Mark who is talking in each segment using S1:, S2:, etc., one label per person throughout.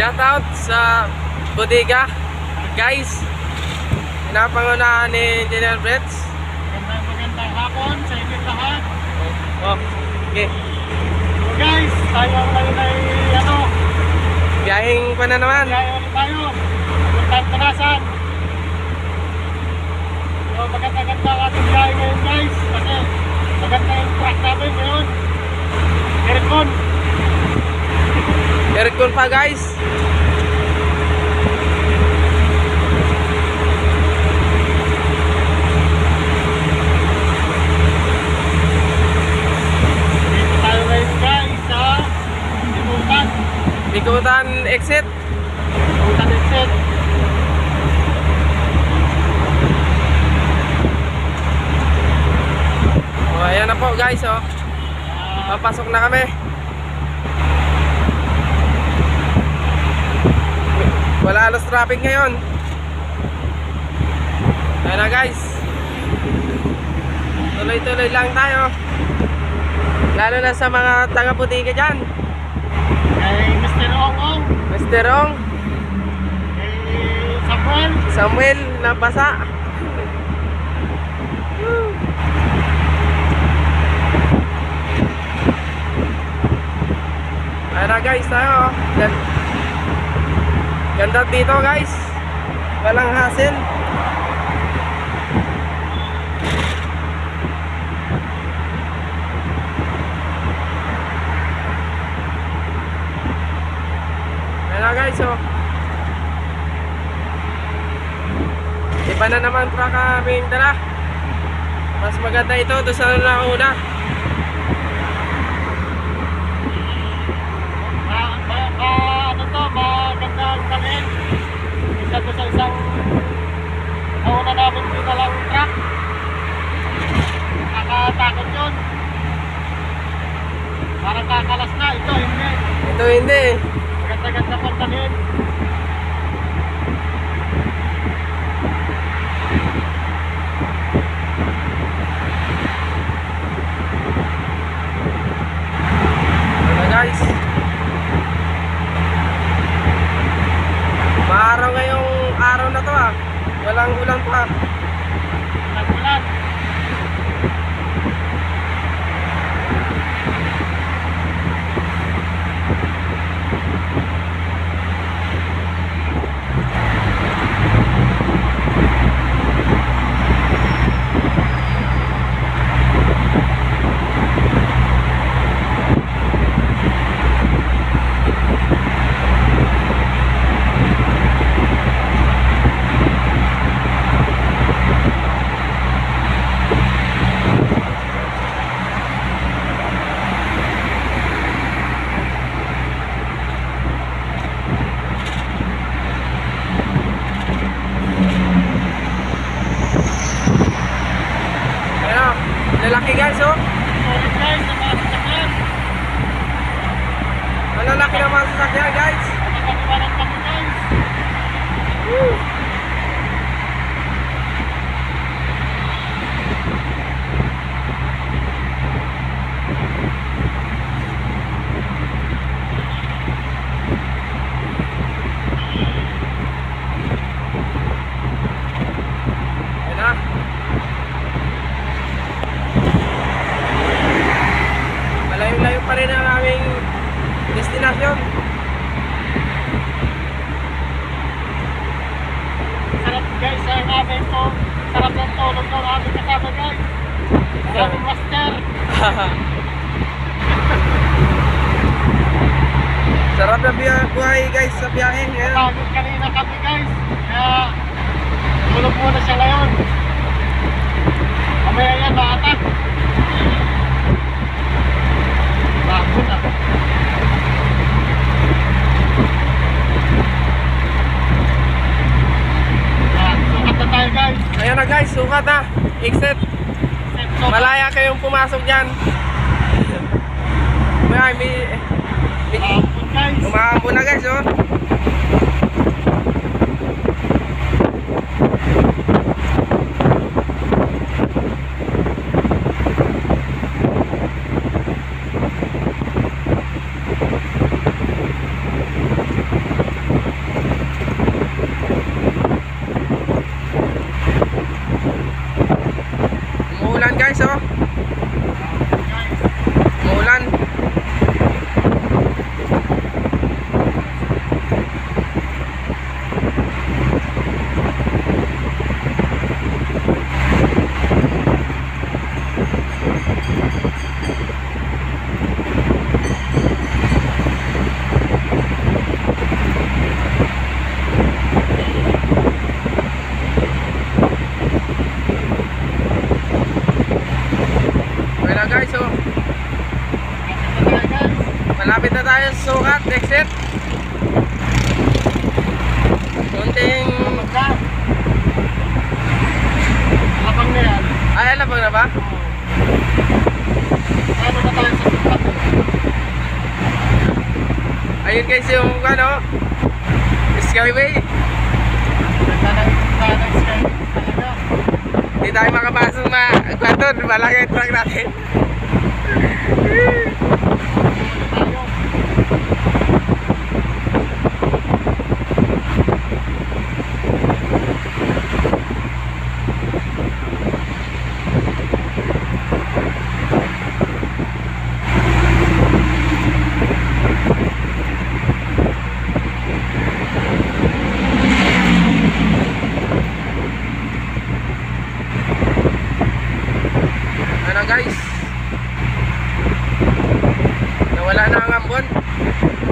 S1: Shoutout sa bodega, guys. Pinapangunahan ni Engineer Brets.
S2: Magandang hapon sa inyo lahat.
S1: Oh, okay.
S2: So guys, tayo ngayon ay
S1: Biyahing pa na naman.
S2: Biyahe ulit tayo. Puntang Tanasan. So maganda-ganda ang ating biyahe ngayon guys. Kasi maganda yung track namin ngayon. Aircon.
S1: Aircon pa, guys.
S2: Dito tayo ngayon guys sa Bikutan.
S1: Bikutan exit.
S2: Bikutan exit.
S1: Oh, ayan na po, guys. Oh. Papasok na kami. Wala halos traffic ngayon. Ayan na, guys. Tuloy-tuloy lang tayo. Lalo na sa mga taga-butika dyan.
S2: Kay Mr. Ong.
S1: Mr. Ong.
S2: Kay Samuel.
S1: Samuel na basa. Ayan na, guys, tayo. Ganda dito, guys. Walang hassle. Ayan na, guys, oh. Iba na naman truck aming dala. Mas maganda ito doon sa nauna.
S2: Magandang talin. Isa to sa isang nauna namin dinalang truck. Nakakatakot yun. Parang kakalas na. Ito hindi.
S1: Ito hindi.
S2: Maganda-ganda pang talin.
S1: Ano, guys? Maaraw ngayong araw na to, ah. Walang ulan pa.
S2: Nagbulan.
S1: Ayan, lalaki, guys, oh.
S2: Solid guys, ang mga sasakyan.
S1: Malalaki na mga sasakyan, guys.
S2: Nakakaliwanan kami guys.
S1: Woo! Ayan na. Malayo-layo pa rin ang aming destinasyon.
S2: Sarap guys ang aming to. Sarap ng tulog ng aming kasama guys. Aming master.
S1: Sarap na buhay, guys, sa biyahe ngayon.
S2: Pagod kanina kami guys. Kaya tulog muna siya ngayon. Mamaya yan maatak. Bakit ako. Sukat na tayo guys.
S1: Ayan na, guys, sukat na. Exit. Malaya kayong pumasok dyan. May
S2: Bakit guys.
S1: umahambo na, guys, oh. tayo sa sukat, exit. Kunting...
S2: Magka. Abang na yan.
S1: Ay, alabang na ba?
S2: Ano na tayo sa sukat?
S1: Ayun guys yung ano, Skyway.
S2: Naglalagay sky talaga.
S1: Hindi tayo makapasok kwanton, malaki yung truck natin.
S2: Tayo.
S1: Ano guys, nawala na ang ambon.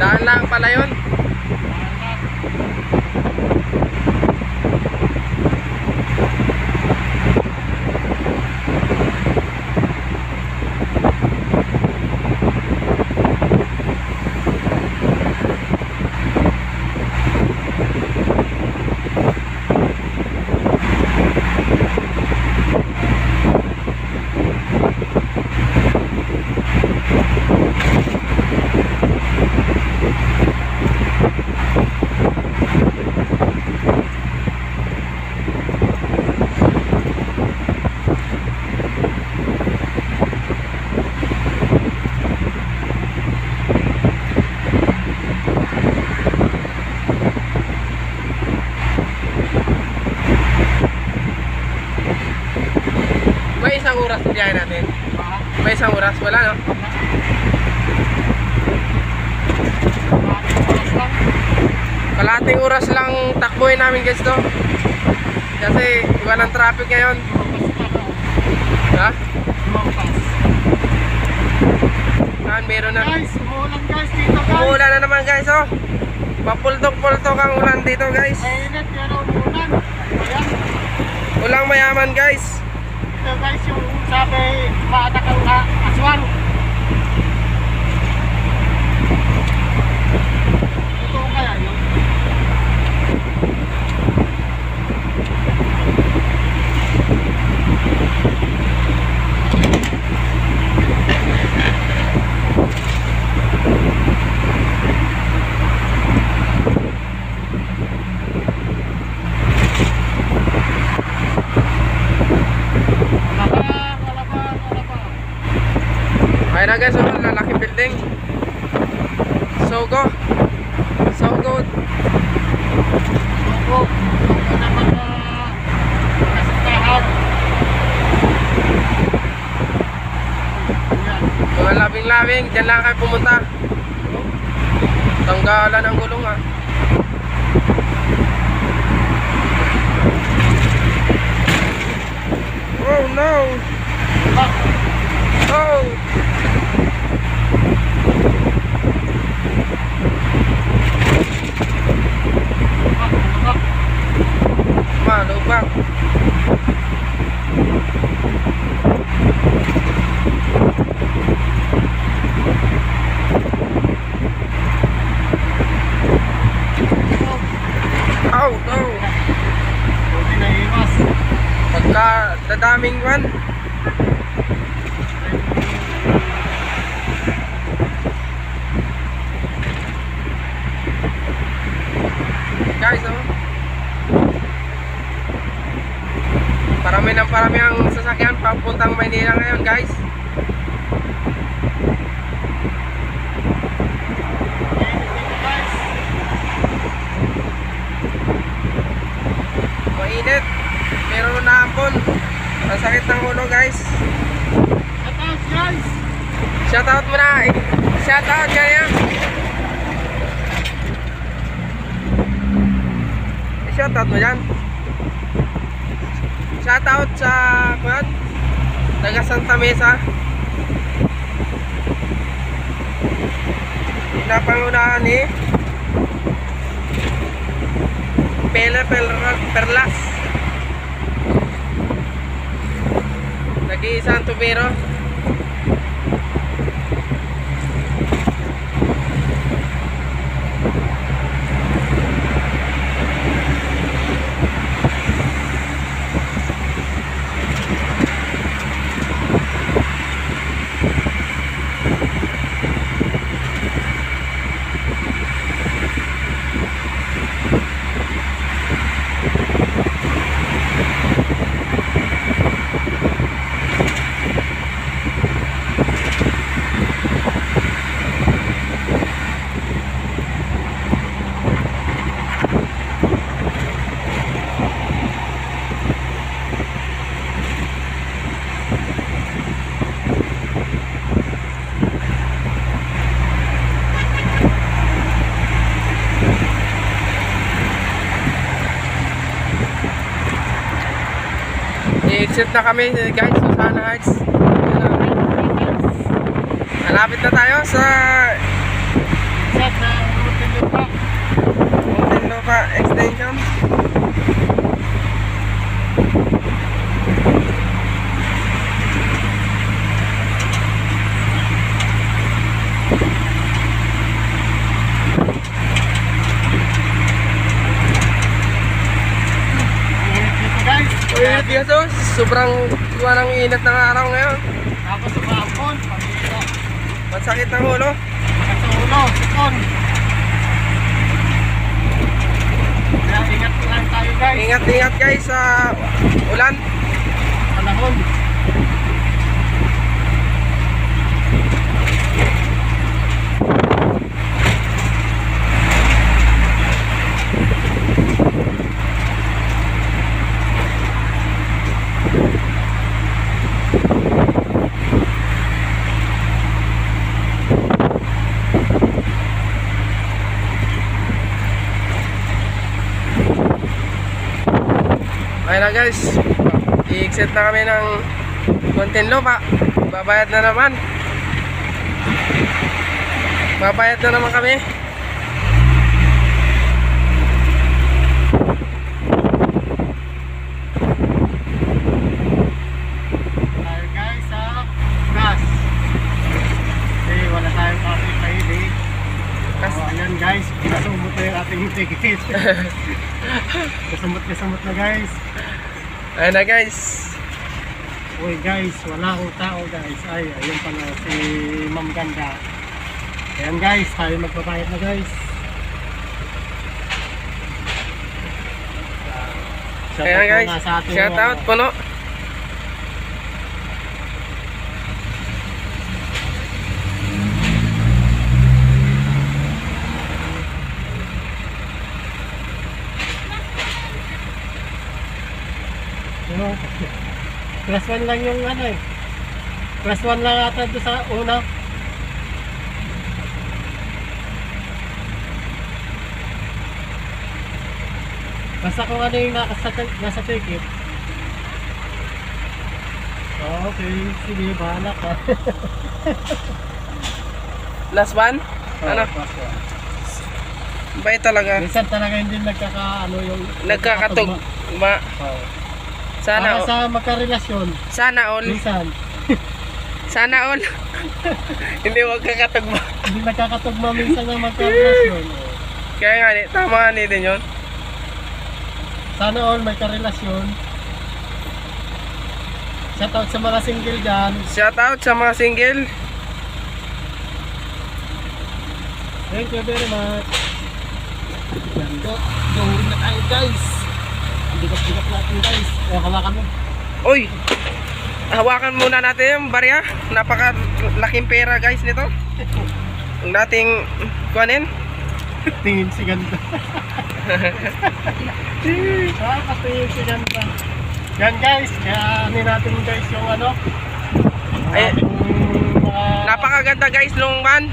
S1: Daan lang pala yun. May isang oras na biyahe natin. May isang oras, wala no? Kalating oras lang takbuhin namin guys to. Kasi iba ng traffic ngayon. Ha? Saan meron na?
S2: Guys, umuulan guys dito guys.
S1: Umuulan na naman guys oh. Papultok-pultok ang ulan dito guys.
S2: Mainit pero umuulan. Ayan.
S1: Ulang mayaman guys.
S2: Ito guys yung sabi maatakal na aswang. Totoo kaya yun?
S1: Ayun na guys, oh, lalaking building. So go. So good.
S2: Opo. Ito naman na kasintahan. Ayan.
S1: Mga labing-labing, dyan lang kayo pumunta. Tanggalan ang gulong ah. Oh no!
S2: Bak.
S1: Oh!
S2: Bak.
S1: Malubak. Oh no!
S2: Buti na iwas.
S1: Pagka dadaming man. Guys, oh. Parami ng parami ang sasakyan papuntang Maynila ngayon, guys.
S2: Guys.
S1: Mainit. Meron na ampon. Ang sakit ng ulo, guys.
S2: Atas guys.
S1: Shoutout mo na. Shoutout kaya. Shoutout mo dyan. Shoutout sa kwan, taga Santa Mesa. Pinapangunahan ni Perlas. Nag-iisang tubero. I-exit na kami guys, Susana Heights. Malapit na tayo sa
S2: Set na Muntinlupa.
S1: Muntinlupa Extension. Init dito, sobrang ng init ng araw ngayon.
S2: Tapos umapon, pamilya.
S1: Masakit ng ulo.
S2: Sa ulo, sipon. Kaya ingat lang tayo guys.
S1: Ingat-ingat guys sa ulan.
S2: Panahon.
S1: Ayun na guys, i-exit na kami ng Muntinlupa. Babayad na naman. Babayad na naman kami.
S2: Tayo guys sa gas. Eh, wala tayong coffee paid eh. Ayan guys, nasumot na yung ating ticket. Kasumot na guys.
S1: Ayun na guys.
S2: Uy guys, wala akong tao guys. Ay, ayun pala si Ma'am Ganda. Ayan guys, tayo magbabayad na guys.
S1: Ayan guys, shout out puno.
S2: Plus 1 lang yung ano eh. Plus 1 lang ata doon sa una. Basta kung ano yung nasa ticket. Okay, sige, bahala ka.
S1: Last one? Ano?
S2: Plus
S1: Bay talaga.
S2: 1. Minsan talaga hindi nagkakaano yung
S1: Nagkakatog. Ma.
S2: Oh.
S1: Sana
S2: Para sa magkarelasyon.
S1: Sana all.
S2: Minsan.
S1: Sana all. Hindi wag kakatugma.
S2: Hindi nagkakatugma minsan na magkarelasyon.
S1: Kaya nga ni, tama nga ni din yun.
S2: Sana all may karelasyon. Shout out sa mga single dyan.
S1: Shout out sa mga single.
S2: Thank you very much. Ganda. Gawin na tayo guys. Bigat-bigat natin guys. Hawakan mo.
S1: Uy! Hawakan muna natin yung barya. Napakalaking pera guys nito. Ang dating kuhanin.
S2: Tingin si ganda. Katingin si ganda. Yan guys. Kaya ano natin guys yung ano.
S1: Ay,
S2: ating,
S1: napakaganda guys nung man.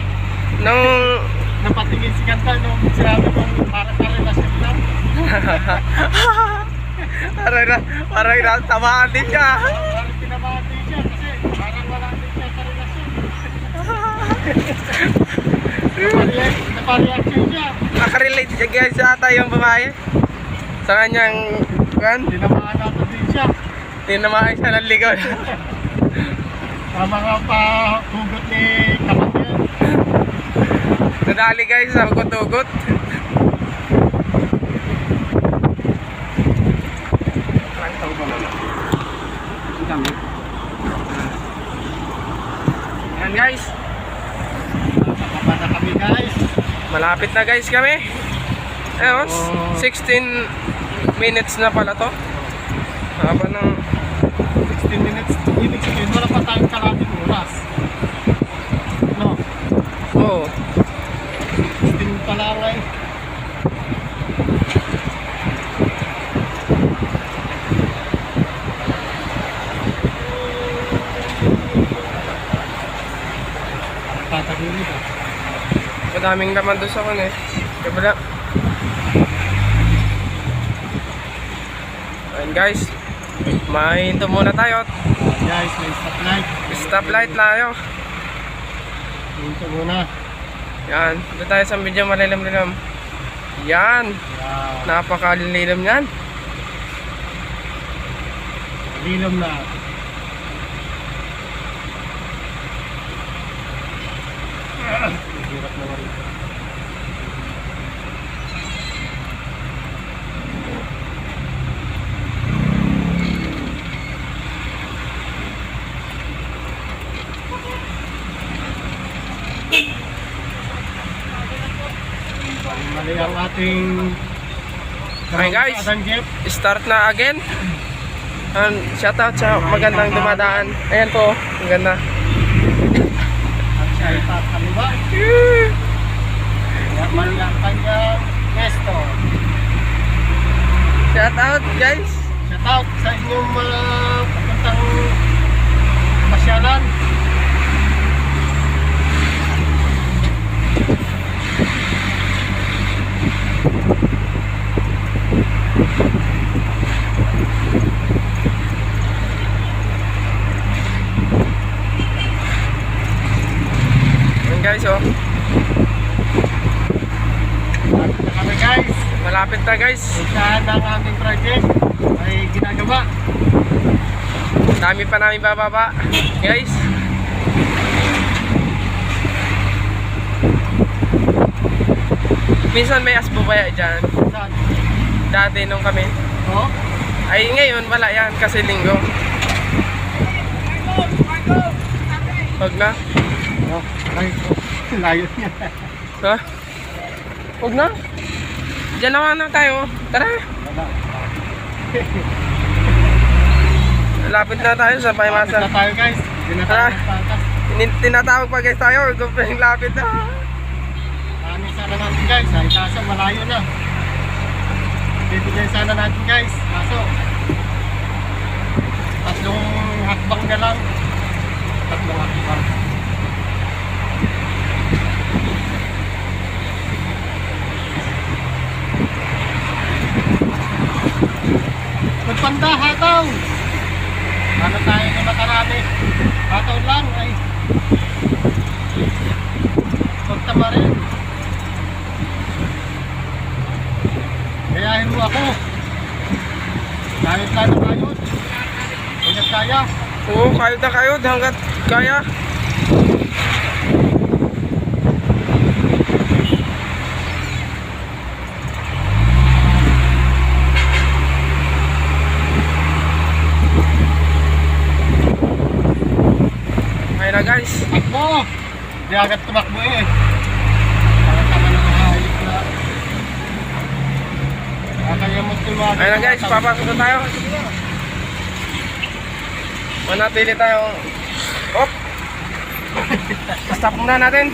S1: Nung
S2: napatingin si ganda nung sinabi kong para karelasyon lang.
S1: parang natamaan din siya.
S2: Parang tinamaan din siya kasi parang wala din siya sa relasyon. Napareaction siya.
S1: Nakarelate siya guys sa ata yung babae. Sa kanyang kan,
S2: Tinamaan natin din siya.
S1: tinamaan siya ng ligaw.
S2: Sa mga pahugot ni kapatid.
S1: Nadali guys sa hugot-hugot. Ayan guys,
S2: Nakakaba na kami guys.
S1: malapit na guys kami. Ayun, 16 minutes na pala to. Haba ng
S2: 16 minutes. Ibig sabihin, wala pa tayong kalating oras. No?
S1: oh,
S2: 16 pa lang eh. Tatagilid ah.
S1: madaming laman doon sa kan eh. Kabila. Ayan guys, Mahinto muna tayo.
S2: Guys, may stoplight.
S1: Stoplight tayo.
S2: Hinto muna.
S1: Yan. Dito tayo sa medyo malilim-lilim. Yan.
S2: Yan.
S1: Napakalilim yan.
S2: Lilom na. Hirap naman ito. Mali ang ating
S1: Okay, guys.
S2: Adam Jeep.
S1: Start na again. Shoutout sa magandang dumadaan. Ayan po. Ang ganda.
S2: At siya ay kaliwa. Mali ang kanyang pesto.
S1: Shoutout guys.
S2: Shout out sa inyong mga papuntang pasyalan.
S1: Ayan guys oh.
S2: At na kami guys.
S1: Malapit na guys.
S2: Isahan ng aming project ay ginagawa.
S1: Dami pa namin bababa. Guys. Minsan may asbubaya dyan.
S2: Saan?
S1: Dati nung kami.
S2: Oh?
S1: Ay ngayon wala yan kasi linggo. Huwag na.
S2: Oh, ay, layo niya.
S1: Ha? Huwag na. Diyan naman na tayo. Tara.
S2: Wala.
S1: Lapit na tayo sa
S2: Lapit
S1: Paymasa.
S2: na tayo guys. Hindi na tayo
S1: Ah.
S2: magpatas.
S1: Tinatawag pa guys tayo. Guping lapit na.
S2: Ano sana natin guys, ay kaso malayo na. Bibigay sana natin guys, kaso tatlong hakbang na lang. Tatlong hakbang. Magpanda, hataw! Ano tayo na makarami? Hataw lang ay pagtama rin. Gayahin mo ako. Kahit lang na kayo. Hanggat kaya.
S1: Oo, kayod na kayod. Hanggat kaya. Ayun na guys.
S2: Takbo! Hindi agad tumakbo eh. Para tama na mahayip na. Kaya mo tumagal.
S1: Ayun na guys, papasok na tayo. Manatili tayo. Op! Stop muna natin.